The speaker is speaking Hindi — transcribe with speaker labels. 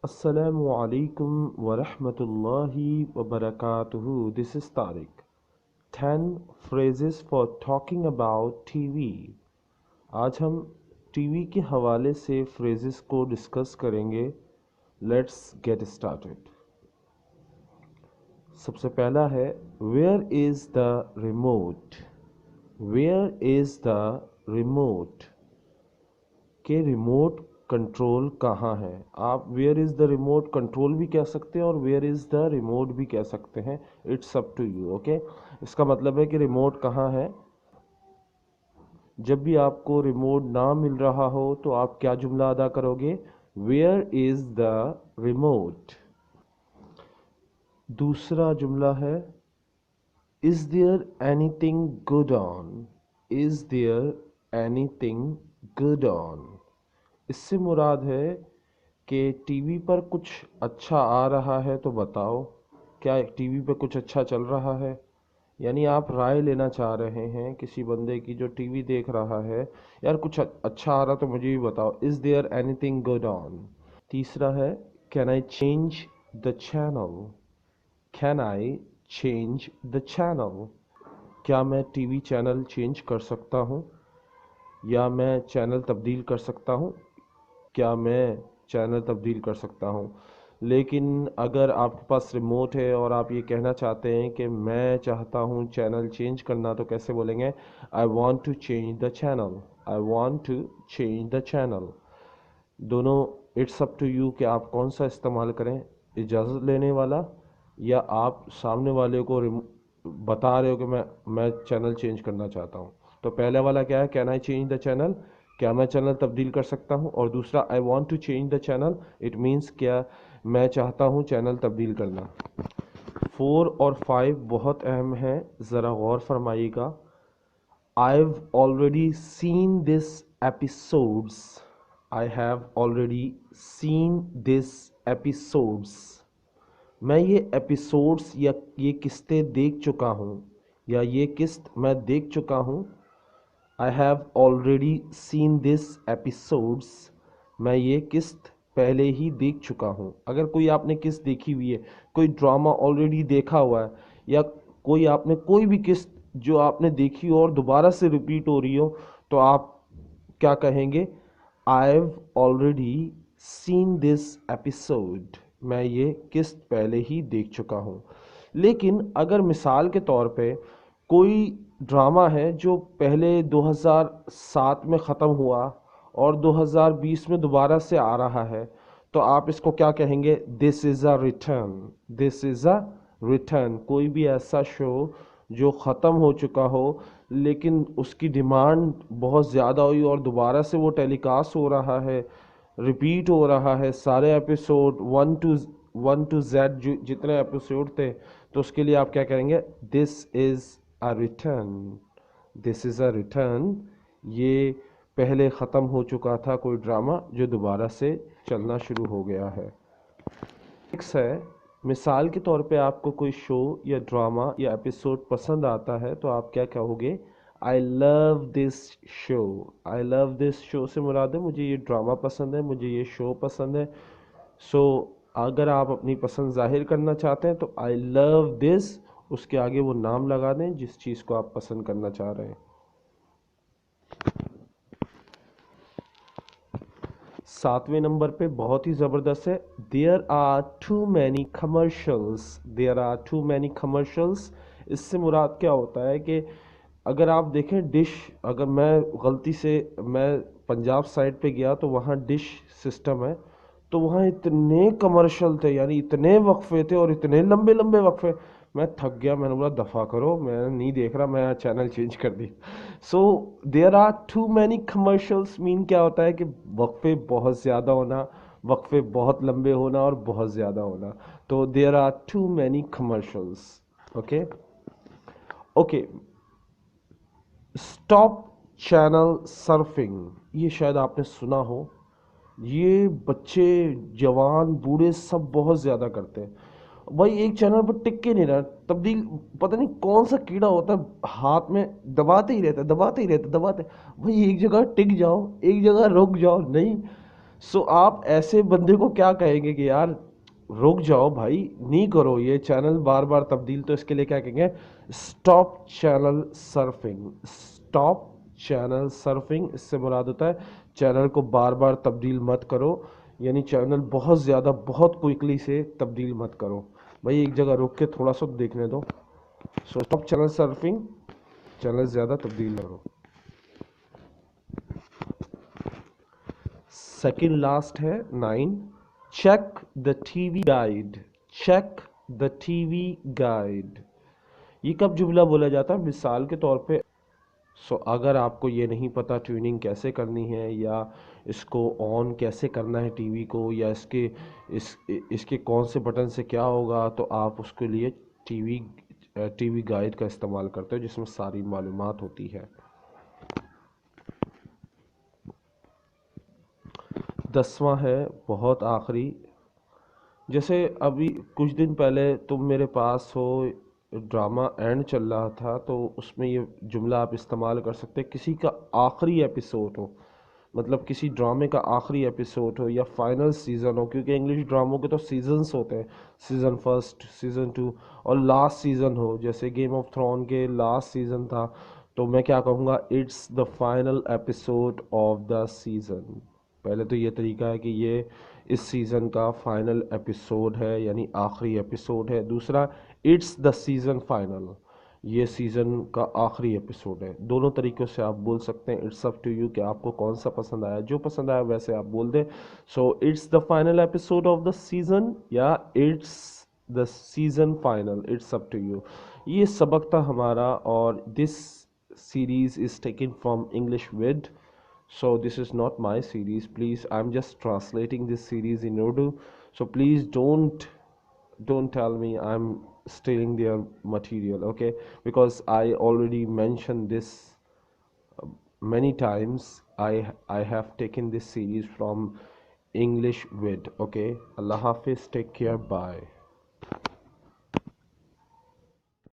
Speaker 1: Assalamu alaikum wa rahmatullahi wa barakatuhu. This is Tariq. 10 phrases for talking about TV. आज हम टीवी के हवाले से phrases को डिस्कस करेंगे. Let's get started. सबसे पहला है Where is the remote? Where is the remote? के रिमोट कंट्रोल कहाँ है. आप where is the remote control भी कह सकते हैं और वेयर इज़ द रिमोट भी कह सकते हैं. It's up to you. Okay, इसका मतलब है कि रिमोट कहाँ है. जब भी आपको रिमोट ना मिल रहा हो तो आप क्या जुमला अदा करोगे, वेयर इज़ द रिमोट. दूसरा जुमला है is there anything good on. Is there anything good on. इससे मुराद है कि टीवी पर कुछ अच्छा आ रहा है तो बताओ, क्या टीवी पे कुछ अच्छा चल रहा है. यानी आप राय लेना चाह रहे हैं किसी बंदे की जो टीवी देख रहा है, यार कुछ अच्छा आ रहा तो मुझे भी बताओ. Is there anything good on. तीसरा है can I change the channel. Can I change the channel. क्या मैं टीवी चैनल चेंज कर सकता हूँ या मैं चैनल तब्दील कर सकता हूँ. क्या मैं चैनल तब्दील कर सकता हूँ. लेकिन अगर आपके पास रिमोट है और आप ये कहना चाहते हैं कि मैं चाहता हूँ चैनल चेंज करना, तो कैसे बोलेंगे, I want to change the channel. I want to change the channel. दोनों इट्स अप टू यू कि आप कौन सा इस्तेमाल करें, इजाज़त लेने वाला या आप सामने वाले को बता रहे हो कि मैं चैनल चेंज करना चाहता हूँ. तो पहले वाला क्या है, can I change the channel, क्या मैं चैनल तब्दील कर सकता हूँ. और दूसरा I want to change the channel, it means क्या मैं चाहता हूँ चैनल तब्दील करना. 4 और 5 बहुत अहम है, ज़रा गौर फरमाइएगा. I've already seen this episodes. I have already seen this episodes. मैं ये एपिसोड्स या ये किस्तें देख चुका हूँ या ये किस्त मैं देख चुका हूँ. I have already seen this episodes. मैं ये किस्त पहले ही देख चुका हूँ. अगर कोई आपने किस्त देखी हुई है, कोई ड्रामा ऑलरेडी देखा हुआ है, या कोई आपने कोई भी किस्त जो आपने देखी हो और दोबारा से रिपीट हो रही हो, तो आप क्या कहेंगे, I have already seen this episode. मैं ये किस्त पहले ही देख चुका हूँ. लेकिन अगर मिसाल के तौर पे कोई ड्रामा है जो पहले 2007 में ख़त्म हुआ और 2020 में दोबारा से आ रहा है, तो आप इसको क्या कहेंगे, this is a return. This is a return. कोई भी ऐसा शो जो ख़त्म हो चुका हो लेकिन उसकी डिमांड बहुत ज़्यादा हुई और दोबारा से वो टेलीकास्ट हो रहा है, रिपीट हो रहा है, सारे एपिसोड वन टू जेड जितने एपिसोड थे, तो उसके लिए आप क्या करेंगे, this is a return. This is a return. ये पहले ख़त्म हो चुका था कोई ड्रामा जो दोबारा से चलना शुरू हो गया है. नेक्स्ट है, मिसाल के तौर पे आपको कोई शो या ड्रामा या एपिसोड पसंद आता है तो आप क्या कहोगे, I love this show. I love this show से मुराद है मुझे ये ड्रामा पसंद है, मुझे ये शो पसंद है. सो अगर आप अपनी पसंद जाहिर करना चाहते हैं तो आई लव दिस, उसके आगे वो नाम लगा दें जिस चीज़ को आप पसंद करना चाह रहे हैं. 7वें नंबर पे बहुत ही ज़बरदस्त है, there are too many commercials. There are too many commercials. इससे मुराद क्या होता है कि अगर आप देखें डिश, अगर मैं गलती से मैं पंजाब साइड पे गया तो वहाँ डिश सिस्टम है, तो वहाँ इतने कमर्शियल थे, यानी इतने वक्फे थे और इतने लंबे लंबे वक्फे, मैं थक गया. मैंने बोला दफ़ा करो, मैं नहीं देख रहा, मैं चैनल चेंज कर दी. So there are too many commercials mean क्या होता है कि वक्फे बहुत ज़्यादा होना, वक्फे बहुत लंबे होना और बहुत ज़्यादा होना. तो there are too many commercials. Okay okay. Stop channel surfing. ये शायद आपने सुना हो, ये बच्चे जवान बूढ़े सब बहुत ज़्यादा करते हैं. भाई एक चैनल पर टिक के नहीं रहा, तब्दील पता नहीं कौन सा कीड़ा होता है, हाथ में दबाते ही रहता है, दबाते ही रहता है, दबाते. भाई एक जगह टिक जाओ, एक जगह रुक जाओ. नहीं, सो आप ऐसे बंदे को क्या कहेंगे कि यार रुक जाओ भाई, नहीं करो ये चैनल बार बार तब्दील, तो इसके लिए क्या कहेंगे, stop channel surfing. Stop channel surfing, इससे मुराद होता है चैनल को बार बार तब्दील मत करो, यानी चैनल बहुत ज़्यादा बहुत क्विकली से तब्दील मत करो। भाई एक जगह रुक के थोड़ा सा देखने दो। So stop channel surfing, channel ज़्यादा तब्दील ना करो। सेकंड लास्ट है 9, check the TV guide. Check the TV guide, ये कब जुमला बोला जाता है, मिसाल के तौर पे। अगर आपको ये नहीं पता ट्यूनिंग कैसे करनी है, या इसको ऑन कैसे करना है टीवी को, या इसके कौन से बटन से क्या होगा, तो आप उसके लिए टीवी टीवी गाइड का इस्तेमाल करते हो, जिसमें सारी मालूमात होती है। 10वां है बहुत आखिरी। जैसे अभी कुछ दिन पहले तुम मेरे पास हो ड्रामा एंड चल रहा था, तो उसमें ये जुमला आप इस्तेमाल कर सकते हैं, किसी का आखिरी एपिसोड हो, मतलब किसी ड्रामे का आखिरी एपिसोड हो या फाइनल सीज़न हो, क्योंकि इंग्लिश ड्रामों के तो सीजन्स होते हैं, सीज़न फर्स्ट, सीज़न टू और लास्ट सीज़न हो, जैसे गेम ऑफ थ्रोन के लास्ट सीज़न था, तो मैं क्या कहूँगा, it's the final episode of the season. पहले तो ये तरीका है कि ये इस सीज़न का फाइनल एपिसोड है, यानी आखिरी एपिसोड है। दूसरा, इट्स द सीज़न फाइनल, ये सीज़न का आखिरी एपिसोड है। दोनों तरीक़ों से आप बोल सकते हैं, इट्स अप टू यू कि आपको कौन सा पसंद आया, जो पसंद आया वैसे आप बोल दें। So it's the final episode of the season, या it's the season final, it's up to you. ये सबक था हमारा, और this series is taken from English Vid. So this is not my series, please, I'm just translating this series in Urdu, so please don't tell me I'm stealing their material, okay, because I already mentioned this many times. I have taken this series from English Vid. Okay, Allah Hafiz, take care, bye.